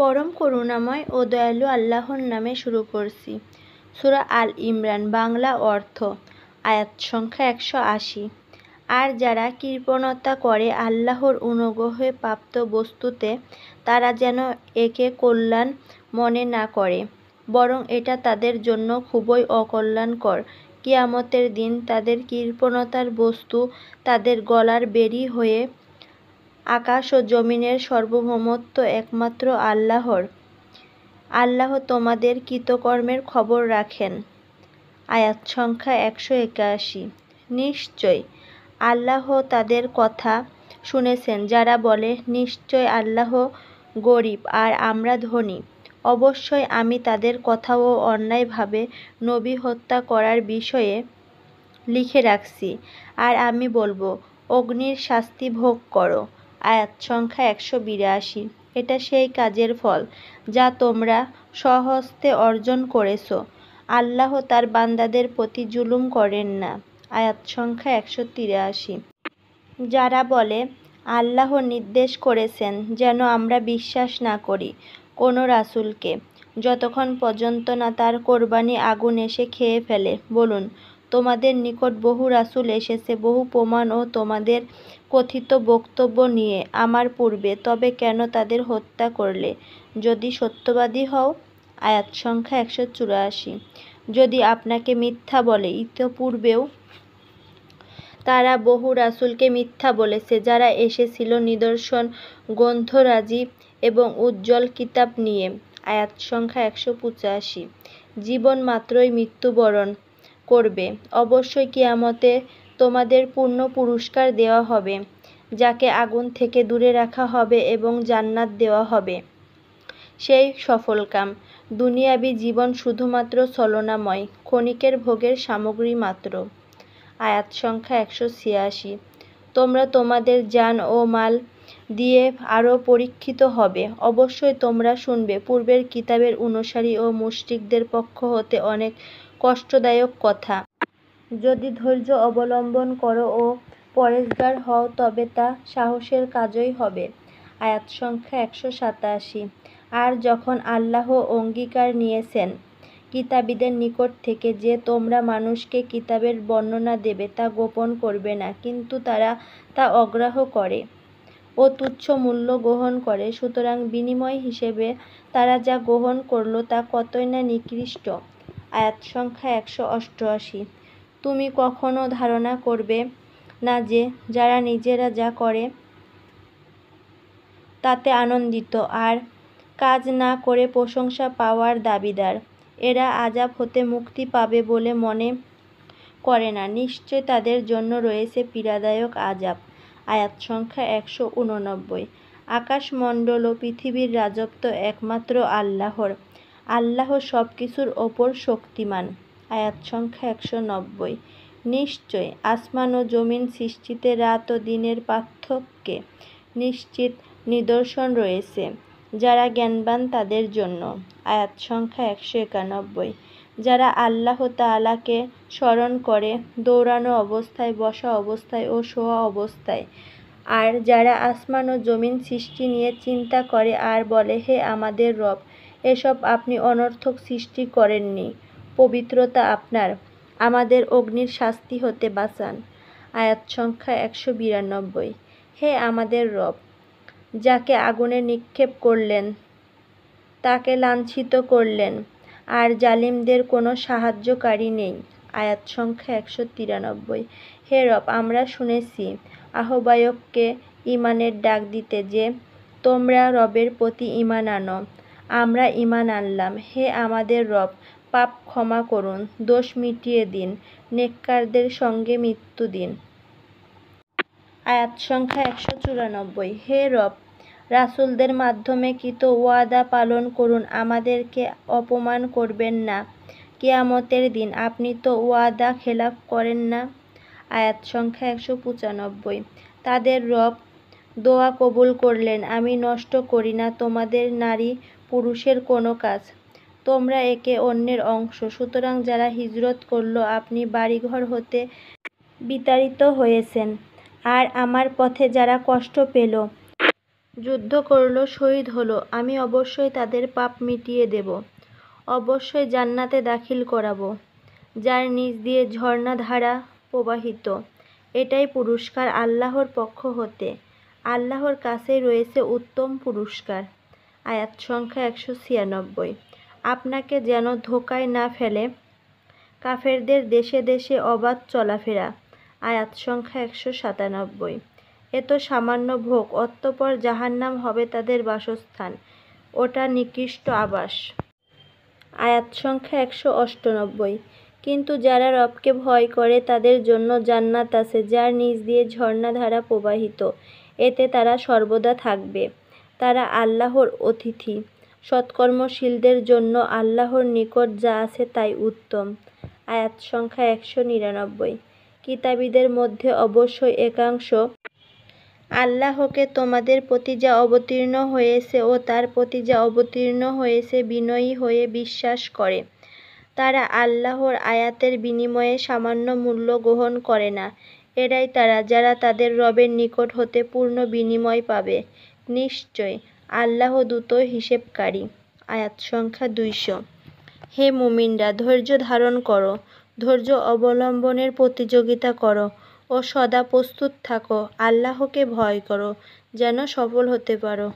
পরম করুণাময় ও দয়ালু আল্লাহর নামে শুরু করছি। সূরা আল ইমরান। বাংলা অর্থ। আয়াত সংখ্যা 180। আর যারা কৃপণতা করে আল্লাহর অনুগ্রহে প্রাপ্ত বস্তুতে, তারা যেন একে কল্যাণ মনে না করে, বরং এটা তাদের জন্য খুবই অকল্যাণকর। কিয়ামতের দিন তাদের কৃপণতার বস্তু তাদের গলার বেড়ি হয়ে আকাশ ও জমিনের সার্বভৌমত্ব একমাত্র আল্লাহর। আল্লাহ তোমাদের কৃতকর্মের খবর রাখেন। আয়াত সংখ্যা 181। নিশ্চয় আল্লাহ তাদের কথা শুনেছেন যারা বলে, নিশ্চয় আল্লাহ গরিব আর আমরা ধনী। অবশ্যই আমি তাদের কথা ও অন্যায়ভাবে নবী হত্যা করার বিষয়ে লিখে রাখছি, আর আমি বলবো, অগ্নির শাস্তি ভোগ করো। আয়াত সংখ্যা 182। এটা সেই কাজের ফল যা তোমরা স্বহস্তে অর্জন করেছ। আল্লাহ তার বান্দাদের প্রতি জুলুম করেন না। আয়াত সংখ্যা 183। যারা বলে, আল্লাহ নির্দেশ করেছেন যেন আমরা বিশ্বাস না করি কোনো রাসূলকে, যতক্ষণ পর্যন্ত না তার কোরবানি আগুন এসে খেয়ে ফেলে। বলুন, তোমাদের নিকট বহু রাসূল এসেছে বহু প্রমাণ ও তোমাদের কথিত বক্তব্য নিয়ে আমার পূর্বে, তবে কেন তাদের হত্যা করলে যদি সত্যবাদী হও? আয়াত সংখ্যা 184। যদি আপনাকে মিথ্যা বলে, ইতপূর্বেও তারা বহু রাসূলকে মিথ্যা বলেছে যারা এসেছিল নিদর্শন, গ্রন্থরাজি এবং উজ্জ্বল কিতাব নিয়ে। আয়াত সংখ্যা 185। জীবন মাত্রই মৃত্যুবরণ করবে। অবশ্যই কিয়ামতে তোমাদের পূর্ণ পুরস্কার দেওয়া হবে, যাকে আগুন থেকে দূরে রাখা হবে এবং জান্নাত দেওয়া হবে। সেই সফলকাম। দুনিয়াবী জীবন শুধুমাত্র ছলনাময়, ক্ষণিকের ভোগের সামগ্রী মাত্র। আয়াত সংখ্যা 186। তোমরা তোমাদের জান ও মাল দিয়ে আরও পরীক্ষিত হবে। অবশ্যই তোমরা শুনবে পূর্বের কিতাবের অনুসারী ও মুশরিকদের পক্ষ হতে অনেক কষ্টদায়ক কথা। যদি ধৈর্য অবলম্বন করো ও পরহেজগার হও তবে তা সাহসের কাজই হবে। আয়াত সংখ্যা 187। আর যখন আল্লাহ অঙ্গীকার নিয়েছেন কিতাবীদের নিকট থেকে যে তোমরা মানুষকে কিতাবের বর্ণনা দেবে তা গোপন করবে না, কিন্তু তারা তা অগ্রাহ্য করে ও তুচ্ছ মূল্য গ্রহণ করে, সুতরাং বিনিময় হিসেবে তারা যা গ্রহণ করল তা কতই না নিকৃষ্ট। আয়াত সংখ্যা 188। তুমি কখনো ধারণা করবে না যে যারা নিজেরা যা করে তাতে আনন্দিত আর কাজ না করে প্রশংসা পাওয়ার দাবিদার, এরা আযাব হতে মুক্তি পাবে বলে মনে করে না। নিশ্চয় তাদের জন্য রয়েছে পীড়াদায়ক আযাব। আয়াত সংখ্যা 189। আকাশমণ্ডল ও পৃথিবীর রাজত্ব একমাত্র আল্লাহর। আল্লাহ সব কিছুর ওপর শক্তিমান। আয়াত সংখ্যা 190। নিশ্চয় আসমান ও জমিন সৃষ্টিতে রাত ও দিনের পার্থক্যে নিশ্চিত নিদর্শন রয়েছে যারা জ্ঞানবান তাদের জন্য। আয়াত সংখ্যা 191। যারা আল্লাহ তাআলাকে স্মরণ করে দৌড়ানো অবস্থায়, বসা অবস্থায় ও শোয়া অবস্থায়, আর যারা আসমান ও জমিন সৃষ্টি নিয়ে চিন্তা করে আর বলে, হে আমাদের রব, এসব আপনি অনর্থক সৃষ্টি করেননি, পবিত্রতা আপনার, আমাদের অগ্নির শাস্তি হতে বাঁচান। আয়াত সংখ্যা 192। হে আমাদের রব, যাকে আগুনে নিক্ষেপ করলেন তাকে লাঞ্ছিত করলেন, আর জালিমদের কোনো সাহায্যকারী নেই। আয়াত সংখ্যা 193। হে রব, আমরা শুনেছি আহ্বায়ককে ঈমানের ডাক দিতে যে, তোমরা রবের প্রতি ঈমান আনো। আমরা ঈমান আনলাম। হে আমাদের রব, পাপ ক্ষমা করুন, দোষ মিটিয়ে দিন, নেককারদের সঙ্গে মৃত্যু দিন। আয়াত সংখ্যা 194। হে রব, রাসূলদের মাধ্যমে কৃত ওয়াদা পালন করুন, আমাদেরকে অপমান করবেন না কিয়ামতের দিন, আপনি তো ওয়াদা খেলাফ করেন না। আয়াত সংখ্যা 195। তাদের রব দোয়া কবুল করলেন, আমি নষ্ট করি না তোমাদের নারী পুরুষের কোনো কাজ, তোমরা একে অন্যের অংশ। সুতরাং যারা হিজরত করল, আপনি বাড়িঘর হতে বিতাড়িত হয়েছেন, আর আমার পথে যারা কষ্ট পেল, যুদ্ধ করল, শহীদ হলো, আমি অবশ্যই তাদের পাপ মিটিয়ে দেব, অবশ্যই জান্নাতে দাখিল করাবো, যার নিচ দিয়ে ঝর্ণাধারা প্রবাহিত। এটাই পুরস্কার আল্লাহর পক্ষ হতে। আল্লাহর কাছেই রয়েছে উত্তম পুরস্কার। আয়াত সংখ্যা 196। আপনাকে যেন ধোঁকায় না ফেলে কাফেরদের দেশে দেশে অবাধ চলাফেরা। আয়াত সংখ্যা 197। এ তো সামান্য ভোগ, অতঃপর জাহান্নাম হবে তাদের বাসস্থান, ওটা নিকৃষ্ট আবাস। আয়াত সংখ্যা 198। কিন্তু যারা রবকে ভয় করে তাদের জন্য জান্নাত আছে, যার নিচ দিয়ে ঝর্ণাধারা প্রবাহিত, এতে তারা সর্বদা থাকবে। তারা আল্লাহর অতিথি। সৎকর্মশীলদের জন্য আল্লাহর নিকট যা আছে তাই উত্তম। আয়াত সংখ্যা 199। কিতাবীদের মধ্যে অবশ্যই একাংশ আল্লাহকে তোমাদের প্রতি যা অবতীর্ণ হয়েছে ও তার প্রতি যা অবতীর্ণ হয়েছে বিনয়ী হয়ে বিশ্বাস করে। তারা আল্লাহর আয়াতের বিনিময়ে সামান্য মূল্য গ্রহণ করে না। এরাই তারা যারা তাদের রবের নিকট হতে পূর্ণ বিনিময় পাবে। নিশ্চয় আল্লাহ দ্রুত হিসেবকারী। আয়াত সংখ্যা 200। হে মুমিনরা, ধৈর্য ধারণ করো, ধৈর্য অবলম্বনের প্রতিযোগিতা করো ও সদা প্রস্তুত থাকো। আল্লাহকে ভয় করো, যেন সফল হতে পারো।